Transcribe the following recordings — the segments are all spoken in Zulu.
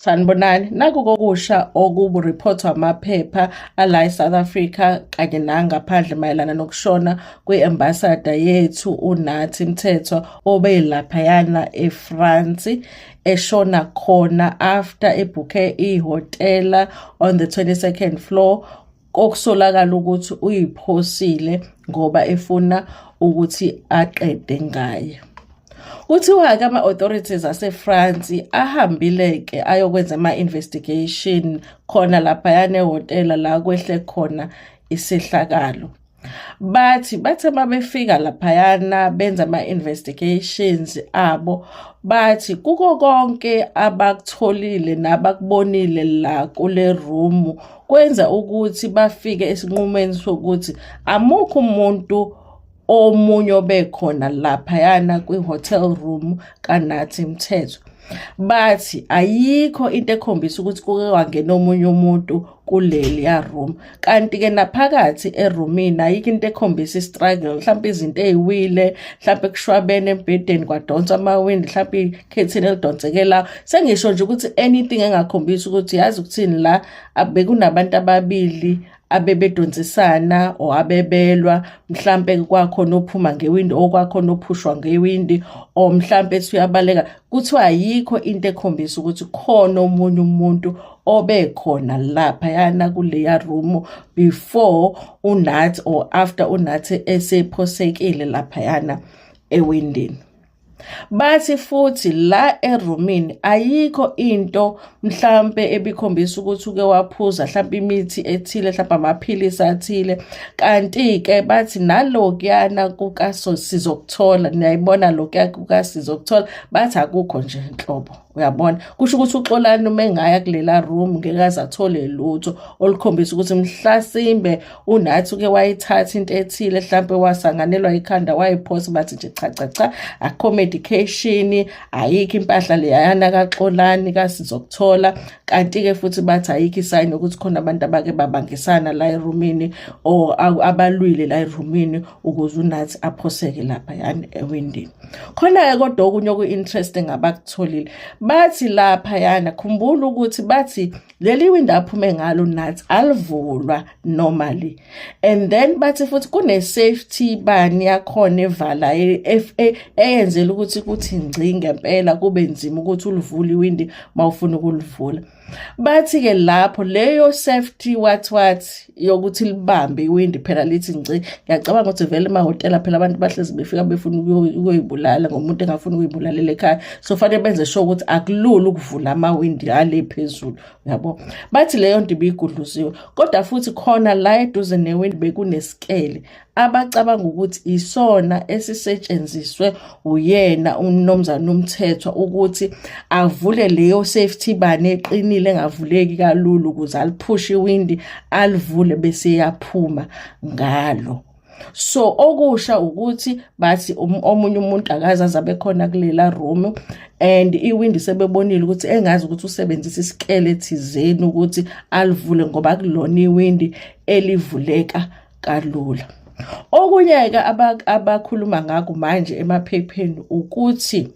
Sanibonani, naku kokusha okureportwa amaphepha ala eSouth Africa kanye nangaphandle mayelana nokushona kwe-ambassador yethu uNathi Mthethwa obelaphayana eFrance eshona khona after ebhukhe ihhotela on the 22nd floor, okusolakala ukuthi uyiphosile ngoba efuna ukuthi aqede ngaye. Kuthiwa-ke ama-authorities ase-France ahambile-ke ayokwenza ama-investigation khona laphayana ehhotela la kwehle khona isehlakalo. Bathi uma befika laphayana benza ama-investigations abo, bathi kuko konke abakutholile nabakubonile la kule room kwenza ukuthi bafike esinqumweni sokuthi amukho umuntu omunye obekhona laphayana kwi-hotel room kaNathi Mthethwa. Bathi ayikho into ekhombisa ukuthi kuke wangena omunye umuntu kuleliya room, kanti-ke naphakathi erumini ayikho into ekhombisa i-struggle, mhlawumbe izinto ey'wile, mhlawumbe kushwabene embhedeni kwadonswa amawindi, mhlawumbe ikhethini elidonsekela. Sengisho nje ukuthi anything engakhombisa ukuthi yazi ukuthini la bekunabantu ababili abebedonsisana or abebelwa, mhlambe kwakhona ophuma ngewindi okwakhona ophushwa ngewindi, or mhlambe ethi uyabaleka. Kuthiwa ayikho into ekhombisa ukuthi khona omunye umuntu obekhona laphayana kuleya room before uNathi or after uNathi esephosekile laphayana ewindini. Bathi futhi la erumini ayikho into mhlambe ebikhombisa ukuthi uke waphuza mhlambe imithi ethile, mhlambe amaphilisi athile, kanti-ke bathi nalokuyana sizokuthola, niyayibona lokuyana sizokuthola, bathi akukho nje nhlobo. Uyabona, kusho ukuthi uXolani uma engaya kulela room ngeke aze athole lutho olukhombisa ukuthi mhlasimbe uNathi uke wayithatha into ethile, mhlambe wasanganelwa ikhanda wayiphosa. Bathi nje cha, akho medication, ayikho impahla leyana kaXolani kasizokuthola, kanti-ke futhi bathi ayikho isayini ukuthi khona abantu abake babangisana la erumini or abalwile la erumini ukuze uNathi aphoseke laphayana ewindini. Khona-ke kodwa okunye oku-interesting abakutholile, bathi laphayana, khumbula ukuthi bathi leli window aphume ngalo uNathi alivulwa normally, and then bathi futhi kune-safety bani yakhona evala eyenzela ukuthi kuthi ngci ngempela kube nzima ukuthi ulivule iwindi mawufuna ukulivula. Bathi-ke lapho leyo safety what yokuthi libambe iwindi phela lithi ngci, ngiyacabanga ukuthi vele emahhotela phela abantu bahlezi befika befuna ukuyibulala ngomuntu engafuna ukuyibulalela ekhaya, so fanele benze sure ukuthi akulula ukuvula amawindi ale phezulu, uyabo. Bathi leyo nto ibigudluziwe, kodwa futhi khona la eduze newindi bekunesikele abacabanga ukuthi isona esisetshenziswe uyena uMnumzane uMthethwa ukuthi avule leyo safety bani eqinile engavuleki kalula ukuze aliphushe iwindi alivule bese yaphuma ngalo. So okusha ukuthi bathi omunye umuntu akaze azabe khona kulela room, and iwindi sebebonile ukuthi engazi ukuthi usebenzisa isikele ethizeni ukuthi alivule ngoba kulona iwindi elivuleka kalula. Okunye-ke abakhuluma ngakho manje emaphepheni ukuthi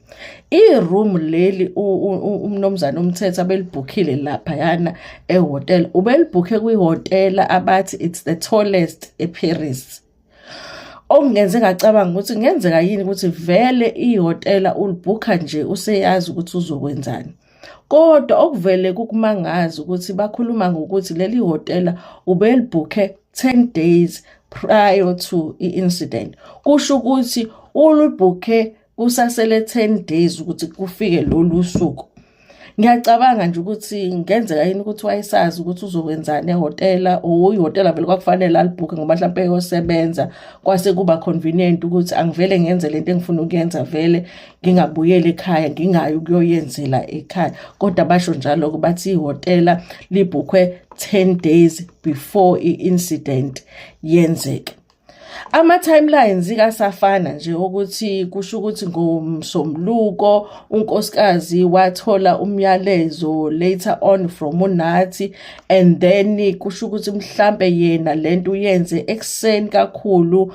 i-room leli uMnumzane uMthethwa belibhukhile laphayana ehhotela, ubelibhukhe kwihhotela abathi it's the tallest eParis. Okungenze ngacabanga ukuthi kungenzeka yini ukuthi vele ihhotela ulibhukha nje useyazi ukuthi uzokwenzani. Kodwa okuvele kukumangaza ukuthi bakhuluma ngokuthi leli hhotela ubelibhukhe 10 days prior to i-incident. Kusho ukuthi ulibhukhe kusasele 10 days ukuthi kufike lolu suku. Ngiyacabanga nje ukuthi ngenzeka yini ukuthi wayesazi ukuthi uzokwenzani ehhotela, or ihhotela vele kwakufanele alibhukhe ngoba mhlawumbe eyosebenza kwase kuba convenient ukuthi angivele ngenze lento engifuna ukuyenza vele ngingabuyela ekhaya ngingayi ukuyoyenzela ekhaya. Kodwa basho njalo bathi ihhotela libhukhwe 10 days before i-incident yenzeke. Ama-timelines kasafana nje ukuthi kusho ukuthi ngoMsombuluko unkosikazi wathola umyalezo later on from uNathi, and then kusho ukuthi mhlambe yena lento uyenze ekseni kakhulu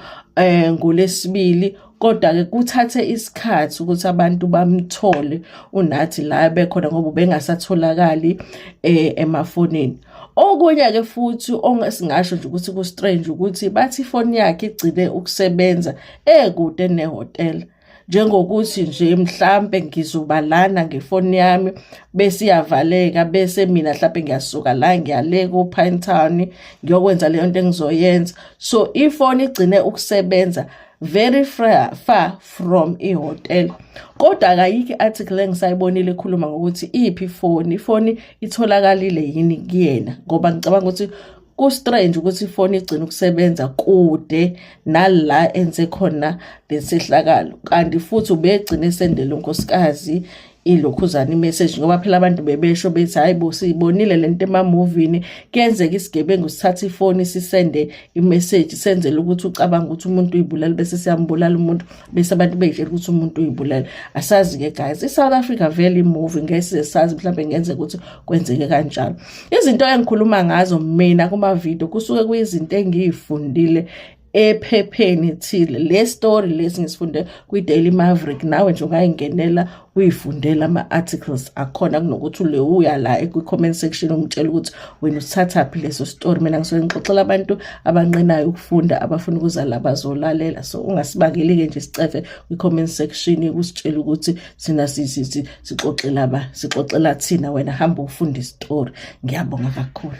ngoLesibili Kodwa-ke kuthathe isikhathi ukuthi abantu bamthole uNathi la bekhona ngoba ubengasatholakali emafonini. Okunye-ke futhi ongasingasho nje ukuthi ku-strange ukuthi bathi ifoni yakhe igcine ukusebenza ekude nehhotela. Njengokuthi nje mhlampe ngizoba lana ngefoni yami bese iyavaleka, bese mina mhlampe ngiyasuka la ngiyale ku-Pinetown ngiyokwenza leyo nto engizoyenza. So ifoni igcine ukusebenza very far from ihhotel. Kodwa akayikho i-article engisayibonile ekhuluma ngokuthi iphi ifoni itholakalile yini kuyena, ngoba ngicabanga ukuthi ku-strange ukuthi ifoni igcine ukusebenza kude nala enze khona lesehlakalo, kanti futhi ubegcine esendele unkosikazi ilokhuzana imessage, ngoba phela abantu bebesho bethi hayi bo siyibonile lento emamovini, kuyenzeka isigebengu sithatha ifoni sisende imessage senzele ukuthi ucabanga ukuthi umuntu uyibulala bese siyambulala umuntu bese abantu beyitshela ukuthi umuntu uyibulala. Asazi-ke guys, iSouth Africa vele imovie ngeke sizazi mhlawumbe ngenzeka ukuthi kwenzeke kanjalo. Izinto engikhuluma ngazo mina kuma-video kusuke kuyizinto engiyifundile ephepheni thile. Le story lesi ngisifunde kwi-Daily Maverick, nawe nje ungayingenela uyifundela ama-articles akhona kunokuthi ule uya la kwi-comment section umtshela ukuthi wena usithathaphi leso story. Mina ngisuke ngixoxela abantu abanqenayo ukufunda abafuna ukuza la bazolalela. So ungasibakeli-ke nje sicefe kwi-comment section kusitshela ukuthi thina sixoxela thina, wena hamba ufunda istory. Ngiyabonga kakhulu.